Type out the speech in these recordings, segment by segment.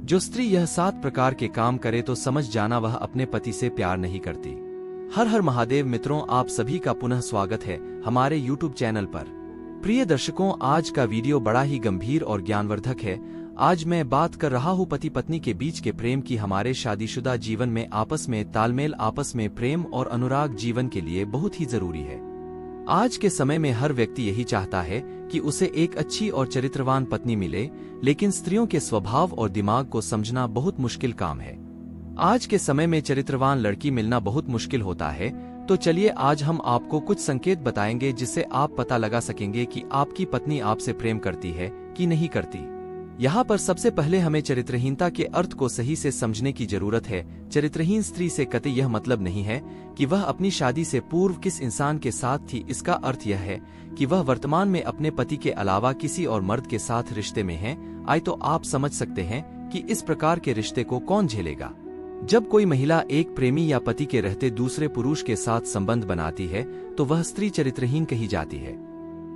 जो स्त्री यह 7 प्रकार के काम करे तो समझ जाना वह अपने पति से प्यार नहीं करती। हर हर महादेव मित्रों, आप सभी का पुनः स्वागत है हमारे YouTube चैनल पर। प्रिय दर्शकों, आज का वीडियो बड़ा ही गंभीर और ज्ञानवर्धक है। आज मैं बात कर रहा हूँ पति पत्नी के बीच के प्रेम की। हमारे शादीशुदा जीवन में आपस में तालमेल, आपस में प्रेम और अनुराग जीवन के लिए बहुत ही जरूरी है। आज के समय में हर व्यक्ति यही चाहता है कि उसे एक अच्छी और चरित्रवान पत्नी मिले, लेकिन स्त्रियों के स्वभाव और दिमाग को समझना बहुत मुश्किल काम है। आज के समय में चरित्रवान लड़की मिलना बहुत मुश्किल होता है। तो चलिए आज हम आपको कुछ संकेत बताएंगे जिससे आप पता लगा सकेंगे कि आपकी पत्नी आपसे प्रेम करती है कि नहीं करती। यहाँ पर सबसे पहले हमें चरित्रहीनता के अर्थ को सही से समझने की जरूरत है। चरित्रहीन स्त्री से कतई यह मतलब नहीं है कि वह अपनी शादी से पूर्व किस इंसान के साथ थी। इसका अर्थ यह है कि वह वर्तमान में अपने पति के अलावा किसी और मर्द के साथ रिश्ते में है। आए तो आप समझ सकते हैं कि इस प्रकार के रिश्ते को कौन झेलेगा। जब कोई महिला एक प्रेमी या पति के रहते दूसरे पुरुष के साथ संबंध बनाती है तो वह स्त्री चरित्रहीन कही जाती है।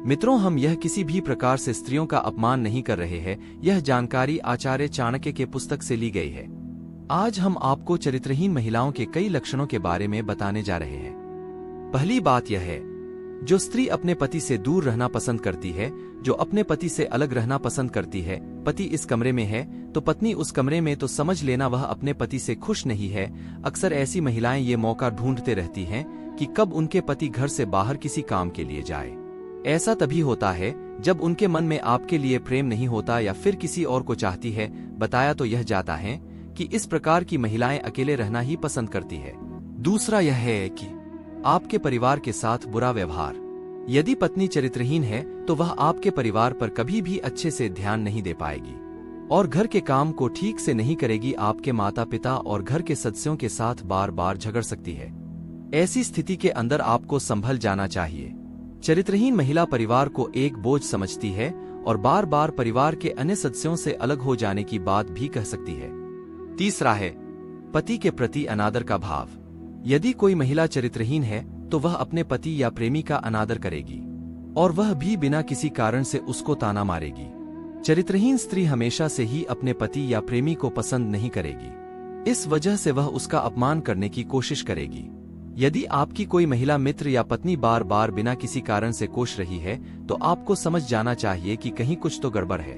मित्रों, हम यह किसी भी प्रकार से स्त्रियों का अपमान नहीं कर रहे हैं। यह जानकारी आचार्य चाणक्य के पुस्तक से ली गई है। आज हम आपको चरित्रहीन महिलाओं के कई लक्षणों के बारे में बताने जा रहे हैं। पहली बात यह है, जो स्त्री अपने पति से दूर रहना पसंद करती है, जो अपने पति से अलग रहना पसंद करती है। पति इस कमरे में है तो पत्नी उस कमरे में, तो समझ लेना वह अपने पति से खुश नहीं है। अक्सर ऐसी महिलाएं ये मौका ढूंढते रहती हैं कि कब उनके पति घर से बाहर किसी काम के लिए जाए। ऐसा तभी होता है जब उनके मन में आपके लिए प्रेम नहीं होता या फिर किसी और को चाहती है। बताया तो यह जाता है कि इस प्रकार की महिलाएं अकेले रहना ही पसंद करती है। दूसरा यह है कि आपके परिवार के साथ बुरा व्यवहार। यदि पत्नी चरित्रहीन है तो वह आपके परिवार पर कभी भी अच्छे से ध्यान नहीं दे पाएगी और घर के काम को ठीक से नहीं करेगी। आपके माता पिता और घर के सदस्यों के साथ बार बार झगड़ सकती है। ऐसी स्थिति के अंदर आपको संभल जाना चाहिए। चरित्रहीन महिला परिवार को एक बोझ समझती है और बार बार परिवार के अन्य सदस्यों से अलग हो जाने की बात भी कह सकती है। तीसरा है पति के प्रति अनादर का भाव। यदि कोई महिला चरित्रहीन है तो वह अपने पति या प्रेमी का अनादर करेगी और वह भी बिना किसी कारण से उसको ताना मारेगी। चरित्रहीन स्त्री हमेशा से ही अपने पति या प्रेमी को पसंद नहीं करेगी। इस वजह से वह उसका अपमान करने की कोशिश करेगी। यदि आपकी कोई महिला मित्र या पत्नी बार बार बिना किसी कारण से कोस रही है तो आपको समझ जाना चाहिए कि कहीं कुछ तो गड़बड़ है।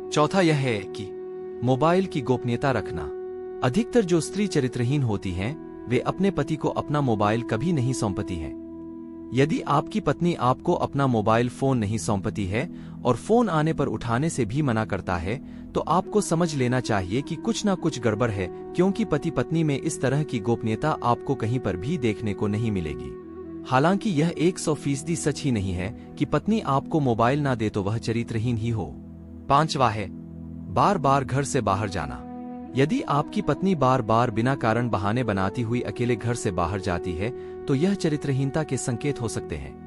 चौथा यह है कि मोबाइल की गोपनीयता रखना। अधिकतर जो स्त्री चरित्रहीन होती हैं वे अपने पति को अपना मोबाइल कभी नहीं सौंपती हैं। यदि आपकी पत्नी आपको अपना मोबाइल फोन नहीं सौंपती है और फोन आने पर उठाने से भी मना करता है तो आपको समझ लेना चाहिए कि कुछ ना कुछ गड़बड़ है, क्योंकि पति पत्नी में इस तरह की गोपनीयता आपको कहीं पर भी देखने को नहीं मिलेगी। हालांकि यह 100% सच ही नहीं है कि पत्नी आपको मोबाइल ना दे तो वह चरित्रहीन ही हो। पांचवा है बार बार घर से बाहर जाना। यदि आपकी पत्नी बार बार बिना कारण बहाने बनाती हुई अकेले घर से बाहर जाती है तो यह चरित्रहीनता के संकेत हो सकते हैं।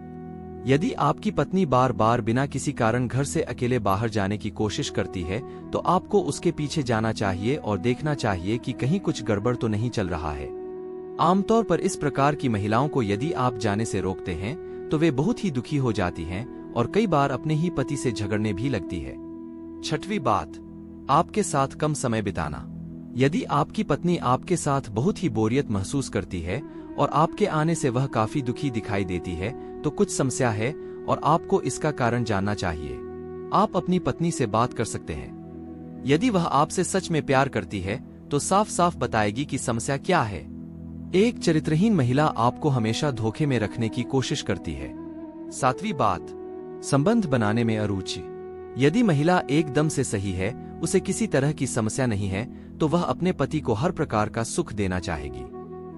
यदि आपकी पत्नी बार बार बिना किसी कारण घर से अकेले बाहर जाने की कोशिश करती है तो आपको उसके पीछे जाना चाहिए और देखना चाहिए कि कहीं कुछ गड़बड़ तो नहीं चल रहा है। आमतौर पर इस प्रकार की महिलाओं को यदि आप जाने से रोकते हैं तो वे बहुत ही दुखी हो जाती हैं और कई बार अपने ही पति से झगड़ने भी लगती है। छठवीं बात, आपके साथ कम समय बिताना। यदि आपकी पत्नी आपके साथ बहुत ही बोरियत महसूस करती है और आपके आने से वह काफी दुखी दिखाई देती है तो कुछ समस्या है और आपको इसका कारण जानना चाहिए। आप अपनी पत्नी से बात कर सकते हैं। यदि वह आपसे सच में प्यार करती है तो साफ साफ बताएगी कि समस्या क्या है। एक चरित्रहीन महिला आपको हमेशा धोखे में रखने की कोशिश करती है। सातवीं बात, संबंध बनाने में अरुचि। यदि महिला एकदम से सही है, उसे किसी तरह की समस्या नहीं है तो वह अपने पति को हर प्रकार का सुख देना चाहेगी।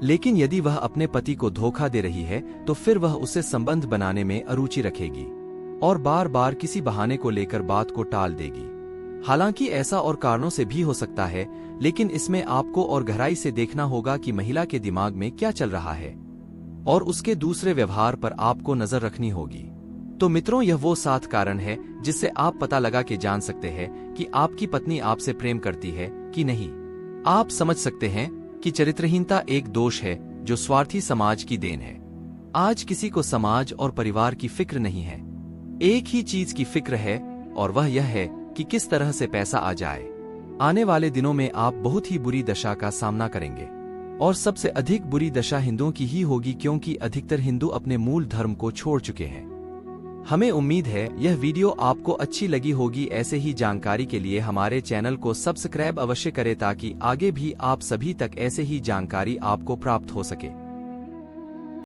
लेकिन यदि वह अपने पति को धोखा दे रही है तो फिर वह उससे संबंध बनाने में अरुचि रखेगी और बार बार किसी बहाने को लेकर बात को टाल देगी। हालांकि ऐसा और कारणों से भी हो सकता है, लेकिन इसमें आपको और गहराई से देखना होगा कि महिला के दिमाग में क्या चल रहा है और उसके दूसरे व्यवहार पर आपको नजर रखनी होगी। तो मित्रों, यह वो 7 कारण है जिससे आप पता लगा के जान सकते हैं कि आपकी पत्नी आपसे प्रेम करती है कि नहीं। आप समझ सकते हैं कि चरित्रहीनता एक दोष है जो स्वार्थी समाज की देन है। आज किसी को समाज और परिवार की फिक्र नहीं है। एक ही चीज की फिक्र है और वह यह है कि किस तरह से पैसा आ जाए। आने वाले दिनों में आप बहुत ही बुरी दशा का सामना करेंगे। और सबसे अधिक बुरी दशा हिंदुओं की ही होगी, क्योंकि अधिकतर हिंदू अपने मूल धर्म को छोड़ चुके हैं। हमें उम्मीद है यह वीडियो आपको अच्छी लगी होगी। ऐसे ही जानकारी के लिए हमारे चैनल को सब्सक्राइब अवश्य करें, ताकि आगे भी आप सभी तक ऐसे ही जानकारी आपको प्राप्त हो सके।